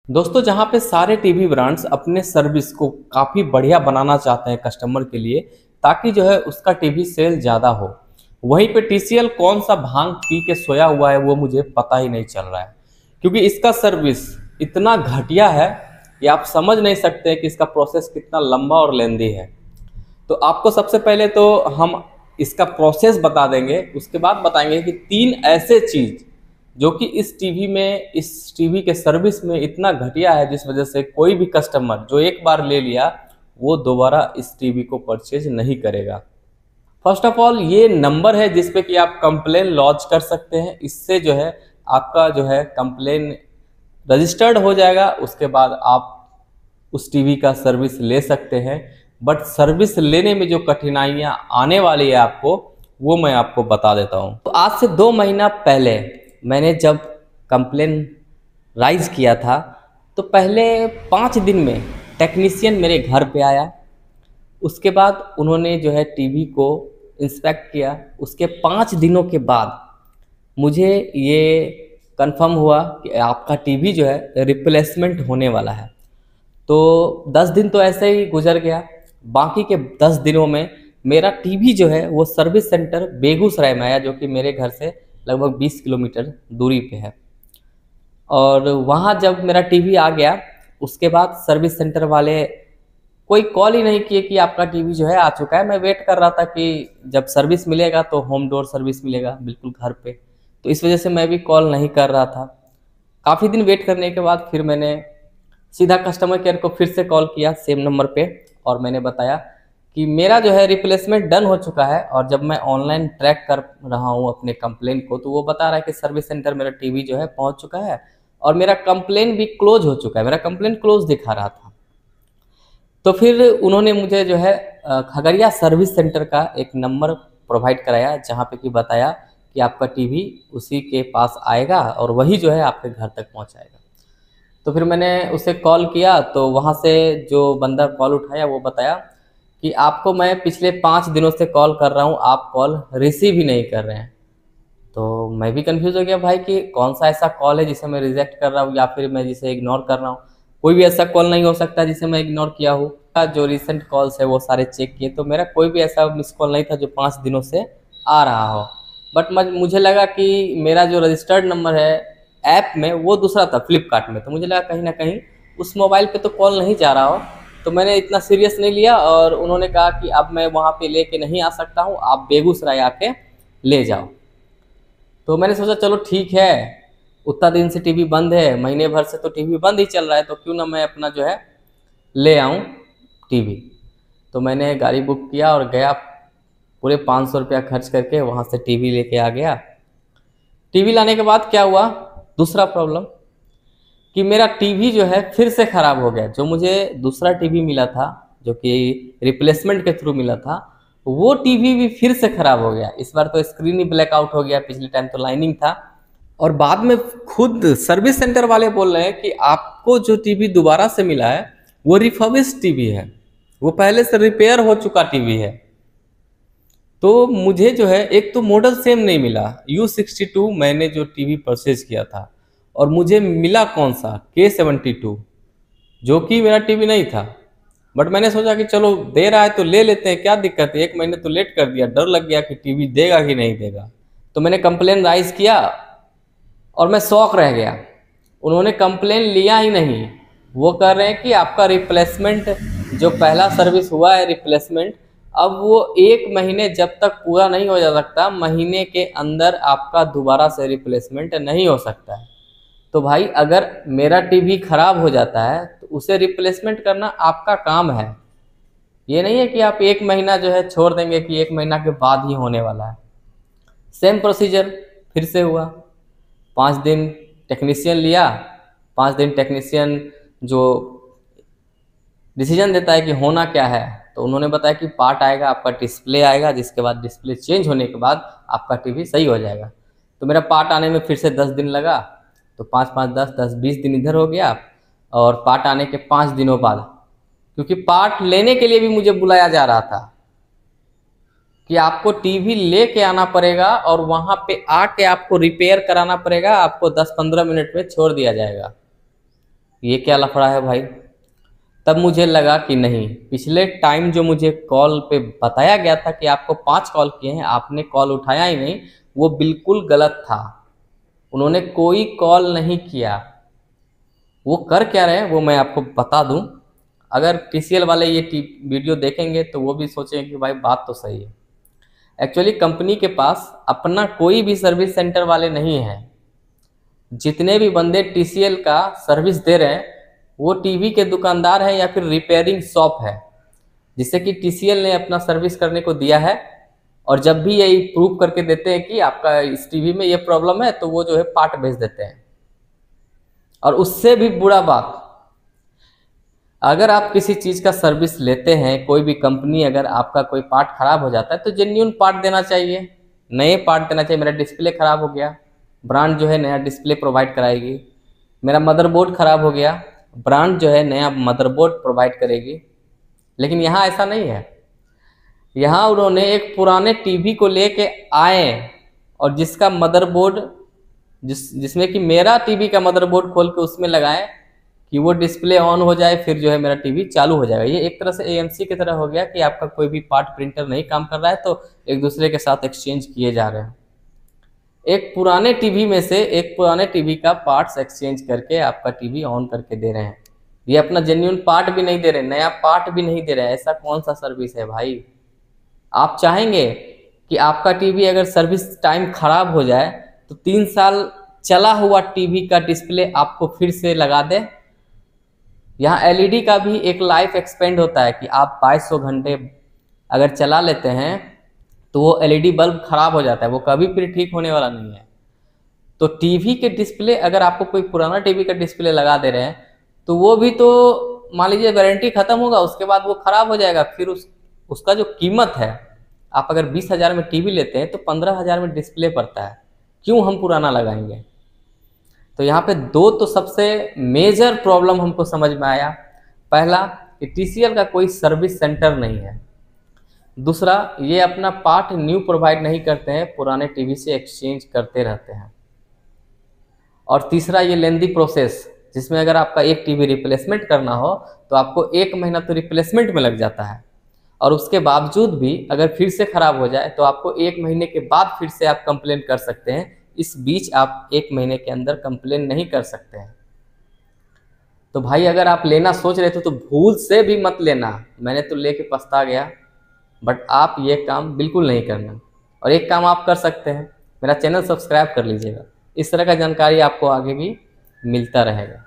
दोस्तों, जहाँ पे सारे टीवी ब्रांड्स अपने सर्विस को काफ़ी बढ़िया बनाना चाहते हैं कस्टमर के लिए, ताकि जो है उसका टीवी सेल ज़्यादा हो, वहीं पे टीसीएल कौन सा भांग पी के सोया हुआ है वो मुझे पता ही नहीं चल रहा है। क्योंकि इसका सर्विस इतना घटिया है कि आप समझ नहीं सकते कि इसका प्रोसेस कितना लंबा और लेंदी है। तो आपको सबसे पहले तो हम इसका प्रोसेस बता देंगे, उसके बाद बताएंगे कि 3 ऐसे चीज़ जो कि इस टीवी के सर्विस में इतना घटिया है, जिस वजह से कोई भी कस्टमर जो एक बार ले लिया वो दोबारा इस टीवी को परचेज नहीं करेगा। फर्स्ट ऑफ ऑल, ये नंबर है जिस पे कि आप कंप्लेन लॉन्च कर सकते हैं। इससे जो है आपका जो है कंप्लेन रजिस्टर्ड हो जाएगा। उसके बाद आप उस टीवी का सर्विस ले सकते हैं। बट सर्विस लेने में जो कठिनाइयाँ आने वाली है आपको, वो मैं आपको बता देता हूँ। तो आज से 2 महीना पहले मैंने जब कंप्लेन राइज किया था, तो पहले 5 दिन में टेक्नीशियन मेरे घर पे आया। उसके बाद उन्होंने जो है टीवी को इंस्पेक्ट किया। उसके 5 दिनों के बाद मुझे ये कंफर्म हुआ कि आपका टीवी जो है रिप्लेसमेंट होने वाला है। तो 10 दिन तो ऐसे ही गुजर गया। बाकी के 10 दिनों में मेरा टीवी जो है वो सर्विस सेंटर बेगूसराय में आया, जो कि मेरे घर से लगभग 20 किलोमीटर दूरी पे है। और वहाँ जब मेरा टीवी आ गया, उसके बाद सर्विस सेंटर वाले कोई कॉल ही नहीं किए कि आपका टीवी जो है आ चुका है। मैं वेट कर रहा था कि जब सर्विस मिलेगा तो होम डोर सर्विस मिलेगा बिल्कुल घर पे। तो इस वजह से मैं भी कॉल नहीं कर रहा था। काफ़ी दिन वेट करने के बाद फिर मैंने सीधा कस्टमर केयर को फिर से कॉल किया सेम नंबर पे, और मैंने बताया कि मेरा जो है रिप्लेसमेंट डन हो चुका है। और जब मैं ऑनलाइन ट्रैक कर रहा हूँ अपने कंप्लेन को, तो वो बता रहा है कि सर्विस सेंटर मेरा टीवी जो है पहुँच चुका है और मेरा कंप्लेन भी क्लोज हो चुका है। मेरा कंप्लेन क्लोज दिखा रहा था। तो फिर उन्होंने मुझे जो है खगड़िया सर्विस सेंटर का एक नंबर प्रोवाइड कराया, जहाँ पे कि बताया कि आपका टीवी उसी के पास आएगा और वही जो है आपके घर तक पहुँचाएगा। तो फिर मैंने उसे कॉल किया, तो वहाँ से जो बंदा कॉल उठाया वो बताया कि आपको मैं पिछले 5 दिनों से कॉल कर रहा हूँ, आप कॉल रिसीव ही नहीं कर रहे हैं। तो मैं भी कंफ्यूज हो गया भाई कि कौन सा ऐसा कॉल है जिसे मैं रिजेक्ट कर रहा हूँ या फिर मैं जिसे इग्नोर कर रहा हूँ। कोई भी ऐसा कॉल नहीं हो सकता जिसे मैं इग्नोर किया हूँ। जो रिसेंट कॉल्स है वो सारे चेक किए, तो मेरा कोई भी ऐसा मिस कॉल नहीं था जो 5 दिनों से आ रहा हो। बट मुझे लगा कि मेरा जो रजिस्टर्ड नंबर है ऐप में वो दूसरा था, फ्लिपकार्ट में। तो मुझे लगा कहीं ना कहीं उस मोबाइल पे तो कॉल नहीं जा रहा हो। तो मैंने इतना सीरियस नहीं लिया और उन्होंने कहा कि अब मैं वहाँ पे लेके नहीं आ सकता हूँ, आप बेगूसराय आके ले जाओ। तो मैंने सोचा चलो ठीक है, उतना दिन से टीवी बंद है, महीने भर से तो टीवी बंद ही चल रहा है, तो क्यों ना मैं अपना जो है ले आऊँ टीवी। तो मैंने गाड़ी बुक किया और गया, पूरे 500 रुपया खर्च करके वहाँ से टीवी लेके आ गया। टीवी लाने के बाद क्या हुआ, दूसरा प्रॉब्लम कि मेरा टीवी जो है फिर से ख़राब हो गया। जो मुझे दूसरा टीवी मिला था, जो कि रिप्लेसमेंट के थ्रू मिला था, वो टीवी भी फिर से ख़राब हो गया। इस बार तो स्क्रीन ही ब्लैकआउट हो गया, पिछले टाइम तो लाइनिंग था। और बाद में खुद सर्विस सेंटर वाले बोल रहे हैं कि आपको जो टीवी दोबारा से मिला है वो रिफर्बिश्ड टीवी है, वो पहले से रिपेयर हो चुका टीवी है। तो मुझे जो है एक तो मॉडल सेम नहीं मिला, U62 मैंने जो टीवी परचेज किया था, और मुझे मिला कौन सा K72, जो कि मेरा टीवी नहीं था। बट मैंने सोचा कि चलो दे रहा है तो ले लेते हैं, क्या दिक्कत है, 1 महीने तो लेट कर दिया, डर लग गया कि टीवी देगा कि नहीं देगा। तो मैंने कंप्लेन राइज किया और मैं शॉक रह गया। उन्होंने कंप्लेन लिया ही नहीं। वो कह रहे हैं कि आपका रिप्लेसमेंट जो पहला सर्विस हुआ है रिप्लेसमेंट, अब वो 1 महीने जब तक पूरा नहीं हो जा सकता, महीने के अंदर आपका दोबारा से रिप्लेसमेंट नहीं हो सकता है। तो भाई अगर मेरा टीवी खराब हो जाता है तो उसे रिप्लेसमेंट करना आपका काम है। ये नहीं है कि आप 1 महीना जो है छोड़ देंगे कि 1 महीना के बाद ही होने वाला है। सेम प्रोसीजर फिर से हुआ। 5 दिन टेक्नीशियन लिया। 5 दिन टेक्नीशियन जो डिसीजन देता है कि होना क्या है, तो उन्होंने बताया कि पार्ट आएगा, आपका डिस्प्ले आएगा, जिसके बाद डिस्प्ले चेंज होने के बाद आपका टीवी सही हो जाएगा। तो मेरा पार्ट आने में फिर से 10 दिन लगा। तो 5 5 10 10 20 दिन इधर हो गया। और पार्ट आने के 5 दिनों बाद, क्योंकि पार्ट लेने के लिए भी मुझे बुलाया जा रहा था कि आपको टीवी लेके आना पड़ेगा और वहाँ पे आके आपको रिपेयर कराना पड़ेगा, आपको 10-15 मिनट में छोड़ दिया जाएगा। ये क्या लफड़ा है भाई। तब मुझे लगा कि नहीं, पिछले टाइम जो मुझे कॉल पे बताया गया था कि आपको 5 कॉल किए हैं, आपने कॉल उठाया ही नहीं, वो बिल्कुल गलत था। उन्होंने कोई कॉल नहीं किया। वो कर क्या रहे हैं वो मैं आपको बता दूं। अगर टीसीएल वाले ये वीडियो देखेंगे तो वो भी सोचेंगे कि भाई बात तो सही है। एक्चुअली कंपनी के पास अपना कोई भी सर्विस सेंटर वाले नहीं है। जितने भी बंदे टीसीएल का सर्विस दे रहे हैं वो टीवी के दुकानदार हैं या फिर रिपेयरिंग शॉप है, जिससे कि टीसीएल ने अपना सर्विस करने को दिया है। और जब भी यही प्रूव करके देते हैं कि आपका इस टीवी में ये प्रॉब्लम है, तो वो जो है पार्ट भेज देते हैं। और उससे भी बुरा बात, अगर आप किसी चीज़ का सर्विस लेते हैं, कोई भी कंपनी अगर आपका कोई पार्ट खराब हो जाता है तो जेन्युइन पार्ट देना चाहिए, नए पार्ट देना चाहिए। मेरा डिस्प्ले खराब हो गया, ब्रांड जो है नया डिस्प्ले प्रोवाइड कराएगी। मेरा मदरबोर्ड खराब हो गया, ब्रांड जो है नया मदरबोर्ड प्रोवाइड करेगी। लेकिन यहाँ ऐसा नहीं है। यहाँ उन्होंने एक पुराने टीवी को लेके आए और जिसका मदरबोर्ड जिसमें कि मेरा टीवी का मदरबोर्ड खोल के उसमें लगाएं कि वो डिस्प्ले ऑन हो जाए, फिर जो है मेरा टीवी चालू हो जाएगा। ये एक तरह से एएमसी की तरह हो गया कि आपका कोई भी पार्ट प्रिंटर नहीं काम कर रहा है तो एक दूसरे के साथ एक्सचेंज किए जा रहे हैं। एक पुराने टीवी में से एक पुराने टीवी का पार्ट्स एक्सचेंज करके आपका टीवी ऑन करके दे रहे हैं। ये अपना जेन्युइन पार्ट भी नहीं दे रहे, नया पार्ट भी नहीं दे रहे। ऐसा कौन सा सर्विस है भाई। आप चाहेंगे कि आपका टीवी अगर सर्विस टाइम खराब हो जाए तो 3 साल चला हुआ टीवी का डिस्प्ले आपको फिर से लगा दे। यहाँ एलईडी का भी एक लाइफ एक्सपेंड होता है कि आप 2200 घंटे अगर चला लेते हैं तो वो एलईडी बल्ब खराब हो जाता है, वो कभी फिर ठीक होने वाला नहीं है। तो टीवी के डिस्प्ले अगर आपको कोई पुराना टीवी का डिस्प्ले लगा दे रहे हैं तो वो भी तो मान लीजिए वारंटी खत्म होगा, उसके बाद वो खराब हो जाएगा। फिर उसका जो कीमत है, आप अगर 20,000 में टीवी लेते हैं तो 15,000 में डिस्प्ले पड़ता है। क्यों हम पुराना लगाएंगे। तो यहाँ पे दो तो सबसे मेजर प्रॉब्लम हमको समझ में आया। पहला कि टीसीएल का कोई सर्विस सेंटर नहीं है। दूसरा, ये अपना पार्ट न्यू प्रोवाइड नहीं करते हैं, पुराने टीवी से एक्सचेंज करते रहते हैं। और तीसरा, ये लेंदी प्रोसेस, जिसमें अगर आपका एक टीवी रिप्लेसमेंट करना हो तो आपको 1 महीना तो रिप्लेसमेंट में लग जाता है, और उसके बावजूद भी अगर फिर से ख़राब हो जाए तो आपको 1 महीने के बाद फिर से आप कंप्लेन कर सकते हैं। इस बीच आप 1 महीने के अंदर कंप्लेन नहीं कर सकते हैं। तो भाई अगर आप लेना सोच रहे थे तो भूल से भी मत लेना। मैंने तो लेके पछता गया, बट आप ये काम बिल्कुल नहीं करना। और एक काम आप कर सकते हैं, मेरा चैनल सब्सक्राइब कर लीजिएगा। इस तरह का जानकारी आपको आगे भी मिलता रहेगा।